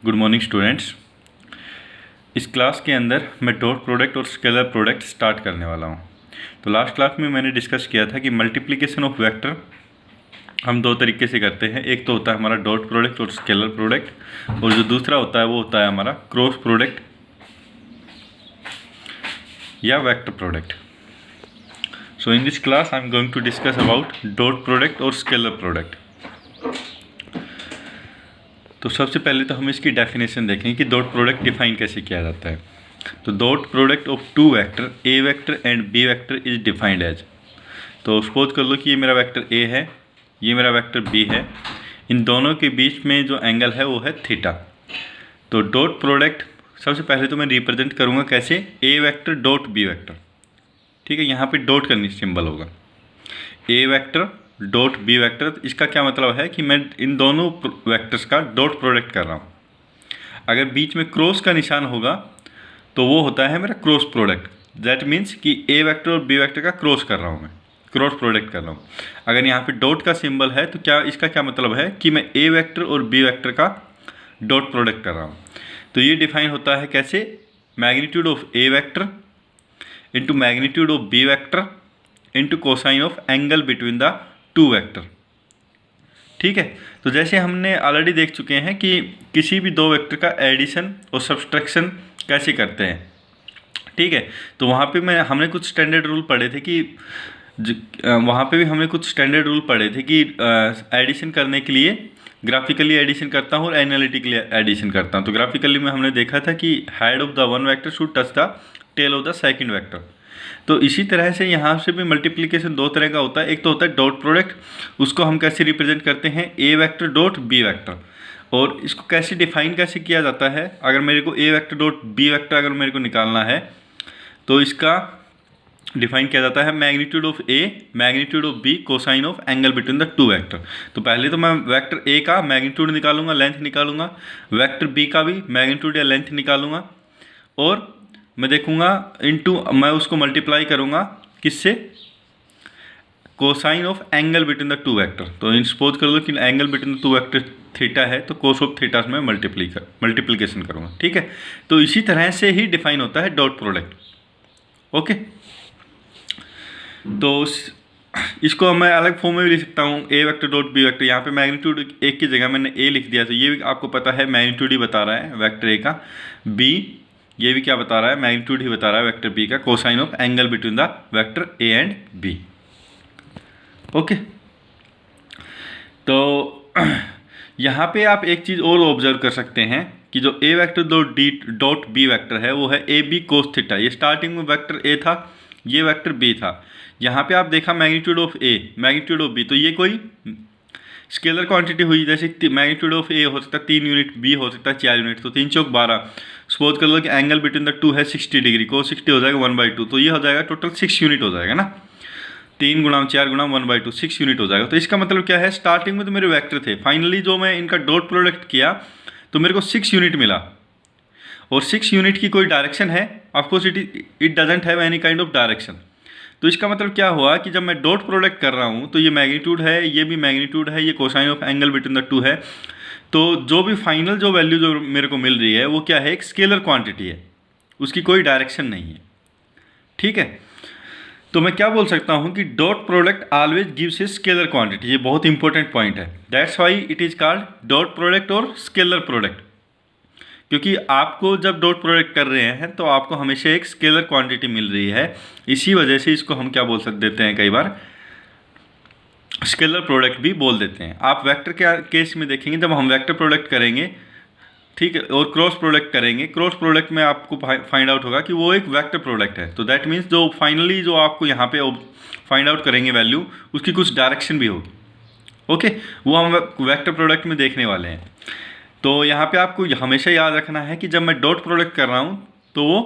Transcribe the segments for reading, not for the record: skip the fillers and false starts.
Good morning students. इस class के अंदर मैं डॉट प्रोडक्ट और स्केलर प्रोडक्ट स्टार्ट करने वाला हूँ। तो लास्ट क्लास में मैंने डिस्कस किया था कि मल्टीप्लिकेशन ऑफ वेक्टर हम दो तरीके से करते हैं। एक तो होता है हमारा डॉट प्रोडक्ट और स्केलर प्रोडक्ट, और जो दूसरा होता है वो होता है हमारा क्रॉस प्रोडक्ट या vector product. So in this class I am going to discuss about dot product और स्केलर प्रोडक्ट। तो सबसे पहले तो हम इसकी डेफिनेशन देखेंगे कि डॉट प्रोडक्ट डिफाइन कैसे किया जाता है। तो dot product of two vector A vector and B vector is defined as. तो सपोज कर लो कि ये मेरा वेक्टर ए है, ये मेरा वेक्टर बी है, इन दोनों के बीच में जो एंगल है वो है थीटा। तो डॉट प्रोडक्ट सबसे पहले तो मैं रिप्रेजेंट करूँगा कैसे, ए वेक्टर डॉट बी वेक्टर। ठीक है, यहाँ पे डॉट का सिंबल होगा, ए वेक्टर डॉट बी वेक्टर। इसका क्या मतलब है कि मैं इन दोनों वेक्टर्स का डॉट प्रोडक्ट कर रहा हूँ। अगर बीच में क्रॉस का निशान होगा तो वो होता है मेरा क्रॉस प्रोडक्ट। दैट मीन्स कि ए वेक्टर और बी वेक्टर का क्रॉस कर रहा हूँ, मैं क्रॉस प्रोडक्ट कर रहा हूँ। अगर यहाँ पे डॉट का सिंबल है तो क्या इसका क्या मतलब है कि मैं ए वेक्टर और बी वेक्टर का डॉट प्रोडक्ट कर रहा हूँ। तो ये डिफाइन होता है कैसे, magnitude of A vector into magnitude of B vector into cosine of angle between the two vector. ठीक है, तो जैसे हमने ऑलरेडी देख चुके हैं कि किसी भी दो वेक्टर का एडिशन और सब्सट्रैक्शन कैसे करते हैं। ठीक है, तो वहाँ पे हमने कुछ स्टैंडर्ड रूल पढ़े थे कि वहाँ पे भी हमने कुछ स्टैंडर्ड रूल पढ़े थे कि एडिशन करने के लिए ग्राफिकली एडिशन करता हूँ और एनालिटिकली एडिशन करता हूँ। तो ग्राफिकली में हमने देखा था कि head of the one vector should touch the tail of the second vector. तो इसी तरह से यहाँ से भी मल्टीप्लिकेशन दो तरह का होता है। एक तो होता है डॉट प्रोडक्ट, उसको हम कैसे रिप्रेजेंट करते हैं, ए वेक्टर डॉट बी वेक्टर। और इसको कैसे डिफाइन कैसे किया जाता है, अगर मेरे को ए वेक्टर डॉट बी वेक्टर अगर मेरे को निकालना है तो इसका डिफाइन किया जाता है magnitude of A magnitude of B cosine of angle between the two vector. तो पहले तो मैं वेक्टर ए का मैग्नीट्यूड निकालूंगा, लेंथ निकालूंगा, वेक्टर बी का भी मैग्नीट्यूड या लेंथ निकालूंगा, और मैं देखूंगा इनटू मैं उसको मल्टीप्लाई करूंगा किससे, cosine of angle between the two vector. तो सपोज कर लो कि angle between the two vector theta है, तो कोस ऑफ थीटा में मल्टीप्लिकेशन करूंगा। ठीक है, तो इसी तरह से ही डिफाइन होता है डॉट प्रोडक्ट। ओके, तो इसको मैं अलग फॉर्म में भी लिख सकता हूँ, ए वेक्टर डॉट बी वेक्टर। यहाँ पे मैग्नीट्यूड एक की जगह मैंने ए लिख दिया, तो ये भी आपको पता है मैग्नीट्यूड ही बता रहा है वेक्टर ए का। बी ये भी क्या बता रहा है, मैग्नीट्यूड ही बता रहा है वेक्टर बी का, cosine of angle between the vector A and B. Okay, तो यहाँ पे आप एक चीज़ और ऑब्जर्व कर सकते हैं कि जो A vector dot B vector है वो है ए बी कोस थीटा। ये स्टार्टिंग में वेक्टर ए था, ये वेक्टर बी था। यहाँ पे आप देखा magnitude of A magnitude of B, तो ये कोई स्केलर क्वांटिटी हुई। जैसे मैग्नीट्यूड ऑफ ए हो सकता है 3 यूनिट, बी हो सकता है 4 यूनिट, तो 3 चौक 12। सपोज कर लो कि एंगल बिटवीन द टू है 60 डिग्री, को 60 हो जाएगा 1/2, तो ये हो जाएगा टोटल 6 यूनिट हो जाएगा ना, 3 गुणा 4 गुणा 1/2 6 यूनिट हो जाएगा। तो इसका मतलब क्या है, स्टार्टिंग में तो मेरे वेक्टर थे, फाइनली जो मैं इनका डॉट प्रोडक्ट किया तो मेरे को 6 यूनिट मिला। और 6 यूनिट की कोई डायरेक्शन है, of course it doesn't have any kind of direction. तो इसका मतलब क्या हुआ कि जब मैं डॉट प्रोडक्ट कर रहा हूँ तो ये मैग्नीट्यूड है, ये भी मैग्नीट्यूड है, ये cosine of angle between the to है। तो जो भी फाइनल जो वैल्यू जो मेरे को मिल रही है वो क्या है, एक स्केलर क्वांटिटी है, उसकी कोई डायरेक्शन नहीं है। ठीक है, तो मैं क्या बोल सकता हूँ कि dot product always gives a scalar quantity. ये बहुत इंपॉर्टेंट पॉइंट है, that's why it is called dot product और स्केलर प्रोडक्ट। क्योंकि आपको जब डॉट प्रोडक्ट कर रहे हैं तो आपको हमेशा एक स्केलर क्वांटिटी मिल रही है, इसी वजह से इसको हम क्या बोल देते हैं, कई बार स्केलर प्रोडक्ट भी बोल देते हैं। आप वेक्टर के केस में देखेंगे, जब हम वेक्टर प्रोडक्ट करेंगे, ठीक है, और क्रॉस प्रोडक्ट करेंगे, क्रॉस प्रोडक्ट में आपको फाइंड आउट होगा कि वो एक वेक्टर प्रोडक्ट है। तो दैट मीन्स जो फाइनली जो आपको यहाँ पे फाइंड आउट करेंगे वैल्यू, उसकी कुछ डायरेक्शन भी होगी। ओके, वो हम वेक्टर प्रोडक्ट में देखने वाले हैं। तो यहाँ पे आपको हमेशा याद रखना है कि जब मैं डॉट प्रोडक्ट कर रहा हूँ तो वो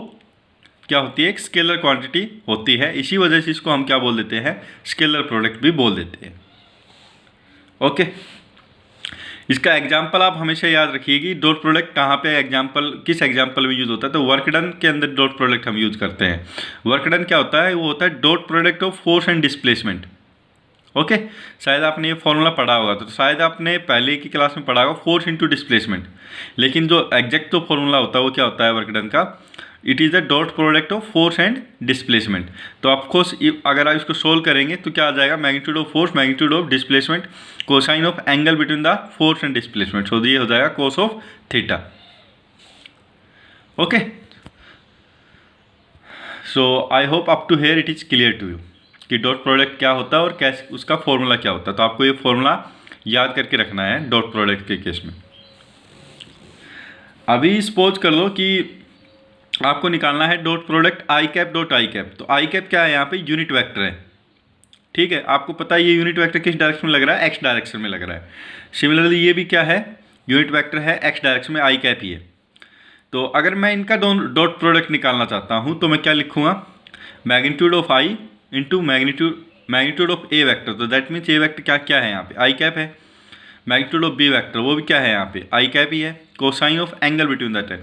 क्या होती है, एक स्केलर क्वांटिटी होती है। इसी वजह से इसको हम क्या बोल देते हैं, स्केलर प्रोडक्ट भी बोल देते हैं। ओके, इसका एग्जाम्पल आप हमेशा याद रखिए कि डॉट प्रोडक्ट कहाँ पे एग्जाम्पल, किस एग्जाम्पल में यूज़ होता है। तो वर्क डन के अंदर डॉट प्रोडक्ट हम यूज़ करते हैं। वर्क डन क्या होता है, वो होता है dot product of force and displacement. Okay, शायद आपने ये फॉर्मूला पढ़ा होगा, तो शायद आपने पहले की क्लास में पढ़ा होगा फोर्स इनटू डिस्प्लेसमेंट। लेकिन जो एग्जैक्ट तो फॉर्मूला होता है वो क्या होता है वर्क डन का, it is the dot product of force and displacement. तो ऑफकोर्स अगर आप इसको सोल्व करेंगे तो क्या आ जाएगा, magnitude of force magnitude of displacement cosine of angle between the force and displacement, so ये हो जाएगा cos of theta. Okay, so I hope up to here it is clear to you कि dot product क्या होता है और कैसे उसका फॉर्मूला क्या होता है। तो आपको ये फॉर्मूला याद करके रखना है डॉट प्रोडक्ट के केस में। अभी सपोज कर लो कि आपको निकालना है dot product I cap dot I cap. तो आई कैप क्या है, यहाँ पे यूनिट वेक्टर है, ठीक है। आपको पता है ये यूनिट वेक्टर किस डायरेक्शन में लग रहा है, एक्स डायरेक्शन में लग रहा है। सिमिलरली ये भी क्या है, यूनिट वेक्टर है, एक्स डायरेक्शन में आई कैप ही है। तो अगर मैं इनका डॉट प्रोडक्ट निकालना चाहता हूँ तो मैं क्या लिखूँगा, magnitude of I into magnitude of A vector. तो दैट मीन्स ए वेक्टर क्या क्या है यहाँ पे, आई कैप है। मैग्नीट्यूड ऑफ बी वेक्टर वो भी क्या है यहाँ पे, आई कैप ही है। Cosine of angle between that है,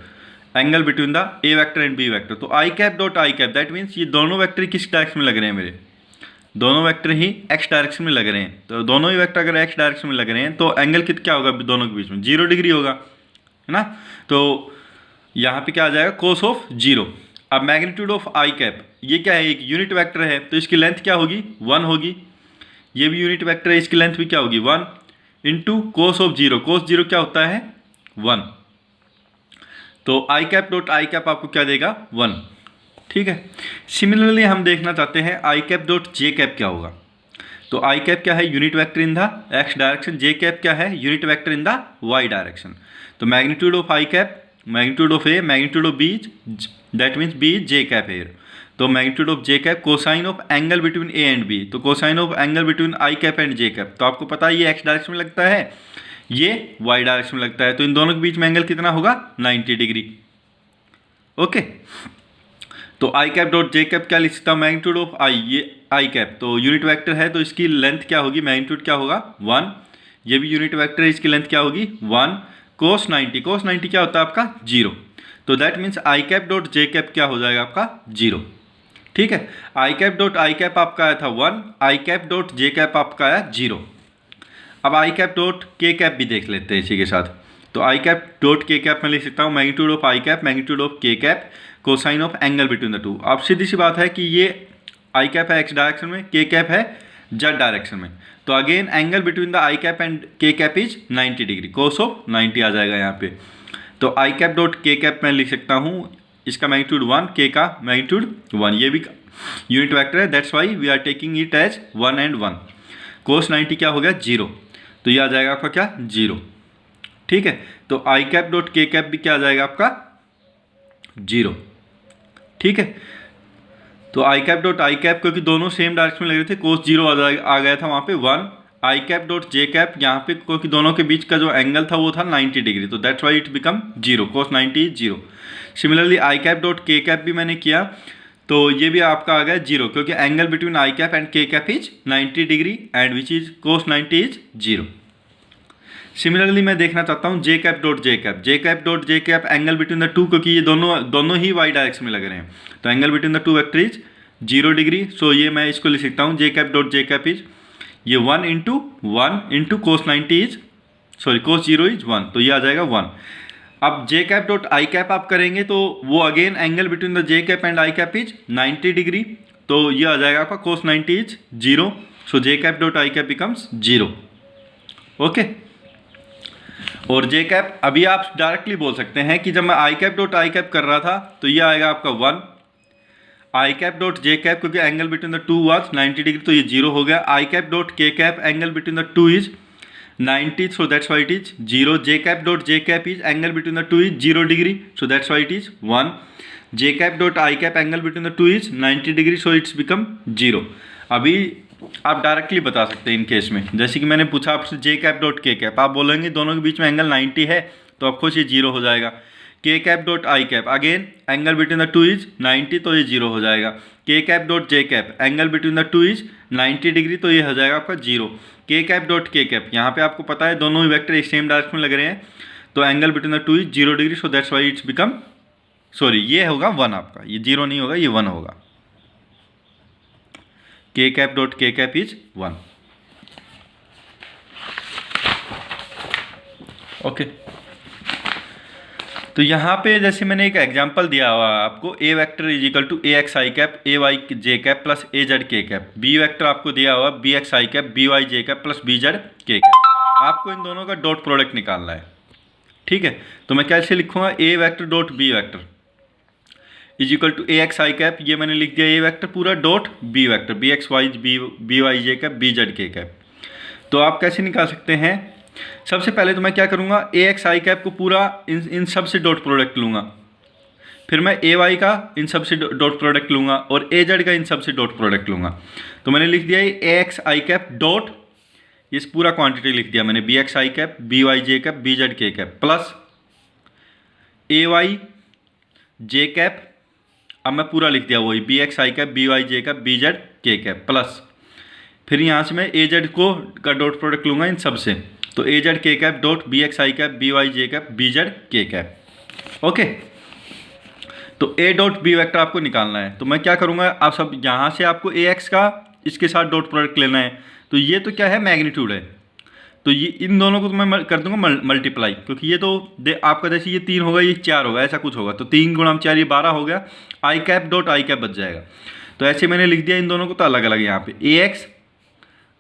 angle between the A vector and B vector. तो I cap dot I cap that means ये दोनों वेक्टर किस डायरेक्शन में लग रहे हैं, मेरे दोनों वेक्टर ही एक्स डायरेक्शन में लग रहे हैं। तो दोनों ही वेक्टर अगर एक्स डायरेक्शन में लग रहे हैं तो एंगल क्या होगा दोनों के बीच में, 0 डिग्री होगा, है ना। तो यहाँ पे क्या आ जाएगा, कोस ऑफ 0। अब मैग्नीट्यूड ऑफ आई कैप ये क्या है, एक यूनिट वेक्टर है तो इसकी लेंथ क्या होगी, 1 होगी। ये भी यूनिट वेक्टर है, इसकी लेंथ भी क्या होगी, 1 इंटू कोस ऑफ 0। कोस 0 क्या होता है, 1। तो I cap dot I cap आपको क्या देगा, 1, ठीक है। सिमिलरली हम देखना चाहते हैं I cap dot J cap क्या होगा। तो आई कैप क्या है, unit vector in the X direction, J cap क्या है, unit vector in the Y direction. तो magnitude of I cap magnitude of A magnitude of B, that means B J cap है। तो magnitude of J cap cosine of angle between A and B. तो cosine of angle between I cap and J cap, तो आपको पता है ये x direction में लगता है, ये वाई डायरेक्शन में लगता है। तो इन दोनों के बीच में एंगल कितना होगा, 90 डिग्री। ओके, तो I cap dot J cap क्या लिख सकता हूँ, मैग्नीट्यूड ऑफ आई, ये आई कैप तो यूनिट वेक्टर है तो इसकी लेंथ क्या होगी, मैग्नीट्यूड क्या होगा, 1। ये भी यूनिट वेक्टर है, इसकी लेंथ क्या होगी, 1। कोस 90, कोस 90 क्या होता है आपका, 0। तो that means I cap dot J cap क्या हो जाएगा आपका, 0, ठीक है। I cap dot I cap आपका आया था 1, I cap dot J cap आपका आया 0। अब I cap dot K cap भी देख लेते हैं इसी के साथ। तो I cap dot K cap में लिख सकता हूँ magnitude of I cap magnitude of K cap cosine of angle between the two. अब सीधी सी बात है कि ये आई कैप है एक्स डायरेक्शन में, के कैप है जेड डायरेक्शन में। तो again angle between the I cap and K cap is 90 degree, cos of 90 आ जाएगा यहाँ पे। तो I cap dot K cap मैं लिख सकता हूँ, इसका मैग्नीट्यूड 1, के का मैग्नीट्यूड 1। ये भी यूनिट वेक्टर है, that's why we are taking it as 1 and 1। Cos 90 क्या हो गया, 0। तो ये आ जाएगा आपका क्या, 0, ठीक है। तो I cap dot K cap भी क्या आ जाएगा आपका, 0, ठीक है। तो I cap dot I cap क्योंकि दोनों सेम डायरेक्शन में लग रहे थे, कोस 0 आ गया था वहाँ पे 1। I cap dot J cap यहाँ पे क्योंकि दोनों के बीच का जो एंगल था वो था 90 डिग्री, तो that's why it become 0, cos 90 is 0। Similarly I cap dot K cap भी मैंने किया तो ये भी आपका आ गया 0 क्योंकि angle between I cap and K cap is 90 degree and which is cos 90 is 0। Similarly मैं देखना चाहता हूँ J cap dot J cap, J cap dot J cap angle between the two, क्योंकि ये दोनों ही वाई डायरेक्शन में लग रहे हैं। तो angle between the two vector is 0 degree. So ये मैं इसको लिख सकता हूँ J cap dot J cap is ये 1 into cos 90 is cos 0 is 1, तो ये आ जाएगा 1। अब J cap dot I cap आप करेंगे तो वो again angle between the J cap and I cap is 90 degree, तो ये आ जाएगा आपका cos 90 is 0। So J cap dot I cap becomes 0, okay. और जे कैप अभी आप डायरेक्टली बोल सकते हैं कि जब मैं आई कैप डॉट आई कैप कर रहा था तो ये आएगा आपका 1। I cap dot J cap क्योंकि angle between the to was 90 degree तो ये 0 हो गया। आई cap dot K cap angle between the two is 90, so that's why it is 0। J cap dot J cap is angle between the two is 0 degree, so that's why it is 1। J cap dot I cap angle between the two is 90 degree, so it's become 0। अभी आप directly बता सकते हैं in case में, जैसे कि मैंने पूछा आपसे जे कैप डॉट के कैप, आप बोलेंगे दोनों के बीच में एंगल 90 है तो ऑफकोर्स ये 0 हो जाएगा। के cap dot I cap again angle between the two is 90 तो ये 0 हो जाएगा। के cap dot J cap angle between the two is 90 degree तो ये हो जाएगा आपका 0। K cap dot K cap यहाँ पे आपको पता है दोनों ही वेक्टर एक सेम डायरेक्शन में लग रहे हैं तो angle between the two is 0 degree, so that's why it's become ये होगा 1 आपका, ये 0 नहीं होगा, ये 1 होगा। के cap dot K cap is 1। Okay, तो यहाँ पे जैसे मैंने एक एग्जांपल दिया हुआ है आपको, A vector is equal to A X I cap A Y J cap plus A Z K cap, B vector आपको दिया हुआ B X I cap B Y J cap plus B Z K cap. आपको इन दोनों का dot product निकालना है, ठीक है। तो मैं कैसे लिखूंगा, A vector dot B vector is equal to A X I cap, ये मैंने लिख दिया ए वेक्टर पूरा, dot B vector B X Y B Y J cap B Z K cap. तो आप कैसे निकाल सकते हैं, सबसे पहले तो मैं क्या करूँगा, ए एक्स आई कैप को पूरा इन सब से डॉट प्रोडक्ट लूँगा, फिर मैं ए वाई का इन सब से डॉट प्रोडक्ट लूँगा और ए जेड का इन सब से डॉट प्रोडक्ट लूँगा। तो मैंने लिख दिया ए एक्स आई कैप डॉट, इस पूरा क्वांटिटी लिख दिया मैंने, B X I cap B Y J cap B Z K cap plus A Y J cap, अब मैं पूरा लिख दिया वही B X I cap B Y J cap B Z K cap plus, फिर यहाँ से मैं ए जेड को का डॉट प्रोडक्ट लूँगा इन सब से, तो ए Z K cap dot B X I cap B Y J cap B Z K cap. Okay, तो ए डॉट बी वेक्टर आपको निकालना है। तो मैं क्या करूँगा, आप सब यहाँ से आपको ए एक्स का इसके साथ डॉट प्रोडक्ट लेना है, तो ये तो क्या है मैग्नीट्यूड है, तो ये इन दोनों को तो मैं कर दूंगा मल्टीप्लाई, क्योंकि ये तो आपका जैसे ये 3 होगा ये 4 होगा ऐसा कुछ होगा, तो 3 गुणा 4 ये 12 हो गया, आई कैप डॉट आई कैप बच जाएगा। तो ऐसे मैंने लिख दिया इन दोनों को, तो अलग अलग यहाँ पे A X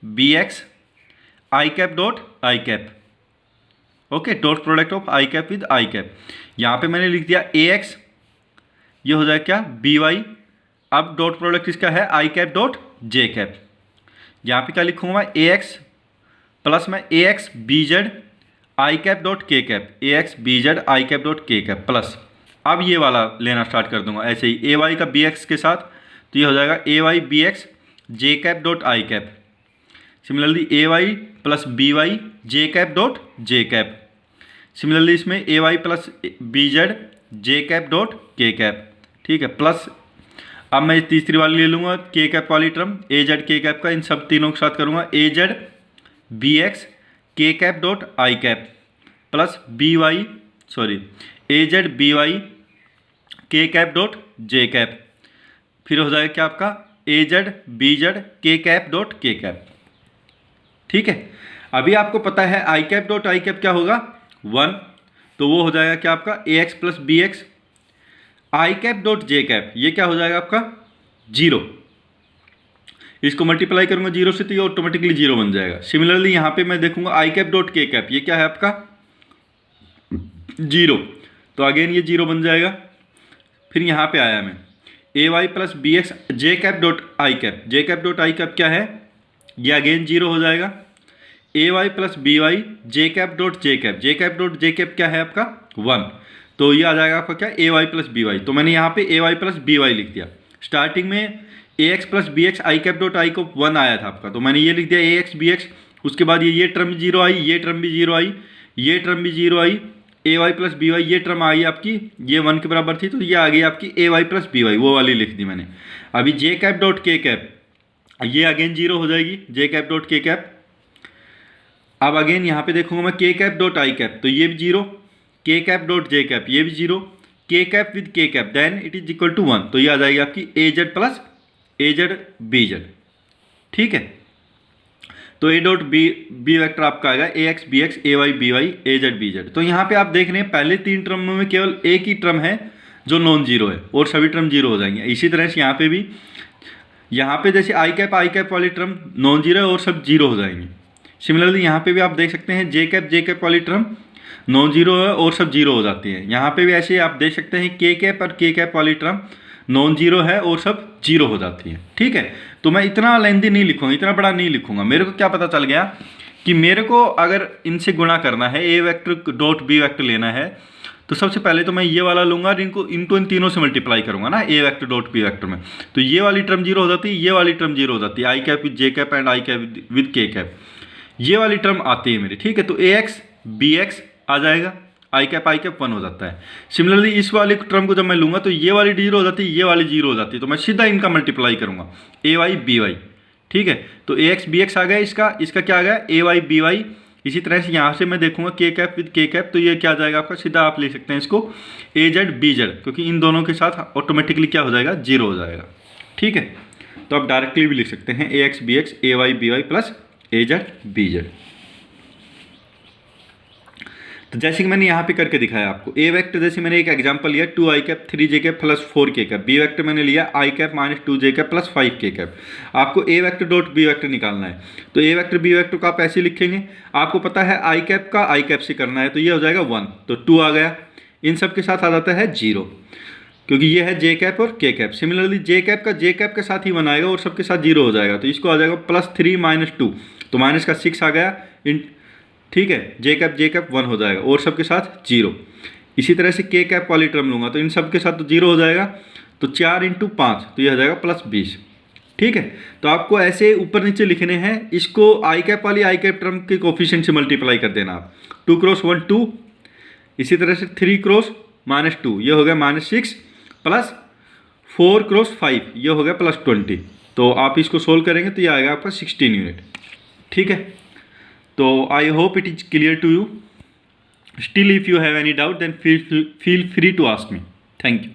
B X I cap dot I cap, okay, dot product of I cap with I cap. यहाँ पे मैंने लिख दिया ए एक्स, ये हो जाएगा क्या बी वाई, अब डॉट प्रोडक्ट इसका है I cap dot J cap, यहाँ पे क्या लिखूंगा ए एक्स प्लस में A X B Z I cap dot K cap, A X B Z I cap dot K cap plus, अब ये वाला लेना स्टार्ट कर दूंगा ऐसे ही, ए वाई का बी एक्स के साथ, तो ये हो जाएगा A Y B X J cap dot I cap, similarly A Y plus B Y J cap dot J cap, similarly इसमें A Y plus B Z J cap dot K cap, ठीक है, plus अब मैं तीसरी वाली ले लूँगा K cap वाली term, A Z K cap का इन सब तीनों के साथ करूँगा A Z B X K cap dot I cap plus B Y A Z B Y K cap dot J cap, फिर हो जाएगा क्या आपका A Z B Z K cap dot K cap, ठीक है। अभी आपको पता है I cap dot I cap क्या होगा 1, तो वो हो जाएगा क्या आपका ए X plus B X I cap dot J cap, ये क्या हो जाएगा आपका 0, इसको मल्टीप्लाई करूंगा 0 से तो ये ऑटोमेटिकली 0 बन जाएगा। सिमिलरली यहाँ पे मैं देखूंगा आई कैप डॉट के कैप, ये क्या है आपका 0, तो अगेन ये 0 बन जाएगा। फिर यहाँ पे आया मैं A Y plus B X J cap dot I cap, J cap dot I cap क्या है, ये अगेन 0 हो जाएगा। A Y plus B Y J cap dot J cap, J cap dot J cap क्या है आपका 1, तो ये आ जाएगा आपका क्या A Y plus B Y, तो मैंने यहाँ पे A Y plus B Y लिख दिया। स्टार्टिंग में A X plus B X I cap dot I को 1 आया था आपका, तो मैंने ये लिख दिया ए एक्स बी एक्स, उसके बाद ये टर्म 0 आई, ये टर्म भी 0 आई, ये टर्म भी 0 आई, ए वाई प्लस बी वाई ये टर्म आई आपकी, ये 1 के बराबर थी, तो ये आ गई आपकी ए वाई प्लस बी वाई, वो वाली लिख दी मैंने। अभी जे कैप डॉट के कैप, ये अगेन 0 हो जाएगी, जे कैप डॉट के कैप। अब अगेन यहाँ पे देखूंगा मैं के कैप डॉट आई कैप, तो ये भी 0, k cap dot J cap ये भी 0, के कैप विद के cap then it is equal to 1, तो ये आ जाएगी आपकी A Z plus A Z B Z, ठीक है। तो ए डॉट बी वेक्टर आपका आएगा A X B X A Y B Y A Z B Z. तो यहाँ पे आप देख रहे हैं पहले 3 टर्मों में केवल एक ही टर्म है जो नॉन जीरो है और सभी टर्म 0 हो जाएंगे। इसी तरह से यहाँ पे भी, यहाँ पे जैसे आई कैप वाली टर्म नॉन जीरो है और सब 0 हो जाएंगे। सिमिलरली यहाँ पे भी आप देख सकते हैं जे कैप वाली टर्म नॉन जीरो है और सब 0 हो जाती है। यहाँ पे भी ऐसे आप देख सकते हैं के कैप और के कैप वाली टर्म नॉन जीरो है और सब 0 हो जाती है, ठीक है। तो मैं इतना लेंथी नहीं लिखूंगा, इतना बड़ा नहीं लिखूंगा। मेरे को क्या पता चल गया कि मेरे को अगर इनसे गुणा करना है, ए वेक्टर डॉट बी वेक्टर लेना है, तो सबसे पहले तो मैं ये वाला लूंगा और इनको इन तीनों से मल्टीप्लाई करूंगा ना, ए वेक्टर डॉट बी वेक्टर में। तो ये वाली टर्म 0 हो जाती है, ये वाली टर्म 0 हो जाती है, I cap with J cap and I cap with के कैप, ये वाली टर्म आती है मेरी, ठीक है। तो ए एक्स बी एक्स आ जाएगा, आई कैप 1 हो जाता है। सिमिलरली इस वाले टर्म को जब मैं लूंगा तो ये वाली 0 हो जाती है, ये वाली 0 हो जाती है, तो मैं सीधा इनका मल्टीप्लाई करूंगा ए वाई बी वाई, ठीक है। तो ए एक्स बी एक्स आ गया, इसका क्या आ गया ए वाई बी वाई। इसी तरह से यहाँ से मैं देखूंगा के कैप विद के कैप, तो ये क्या आ जाएगा आपका, सीधा आप ले सकते हैं इसको ए जेड बी जेड, क्योंकि इन दोनों के साथ ऑटोमेटिकली क्या हो जाएगा 0 हो जाएगा, ठीक है। तो आप डायरेक्टली भी लिख सकते हैं ए X B X A Y B Y plus A Z B Z. तो जैसे कि मैंने यहाँ पे करके दिखाया आपको, ए वेक्टर जैसे मैंने एक एग्जांपल लिया 2i cap 3j cap plus 4k cap, B vector मैंने लिया i cap minus 2j cap plus 5k cap. आपको A vector dot B vector निकालना है, तो ए वेक्टर बी वेक्टर को आप ऐसे लिखेंगे, आपको पता है i कैप का i कैप से करना है, तो ये हो जाएगा 1, तो 2 आ गया, इन सब के साथ आ जाता है 0, क्योंकि ये है जे कैप और के कैप। सिमिलरली जे कैप का जे कैप के साथ ही 1 आएगा और सबके साथ 0 हो जाएगा, तो इसको आ जाएगा प्लस 3 माइनस 2, तो माइनस का 6 आ गया इन, ठीक है, जे कैप 1 हो जाएगा और सबके साथ 0। इसी तरह से के कैप वाली टर्म लूँगा तो इन सब के साथ तो 0 हो जाएगा, तो 4 इंटू 5 तो यह हो जाएगा प्लस 20। ठीक है, तो आपको ऐसे ऊपर नीचे लिखने हैं, इसको आई कैप वाली आई कैप टर्म के कोफिशिएंट से मल्टीप्लाई कर देना आप, 2 क्रॉस 1 2, इसी तरह से 3 क्रॉस माइनस 2 ये हो गया माइनस 6, प्लस 4 क्रॉस 5 ये हो गया प्लस 20। तो आप इसको सोल्व करेंगे तो ये आएगा आपका 16 यूनिट। ठीक है, तो I hope it is clear to you. Still if you have any doubt then feel free to ask me. Thank you.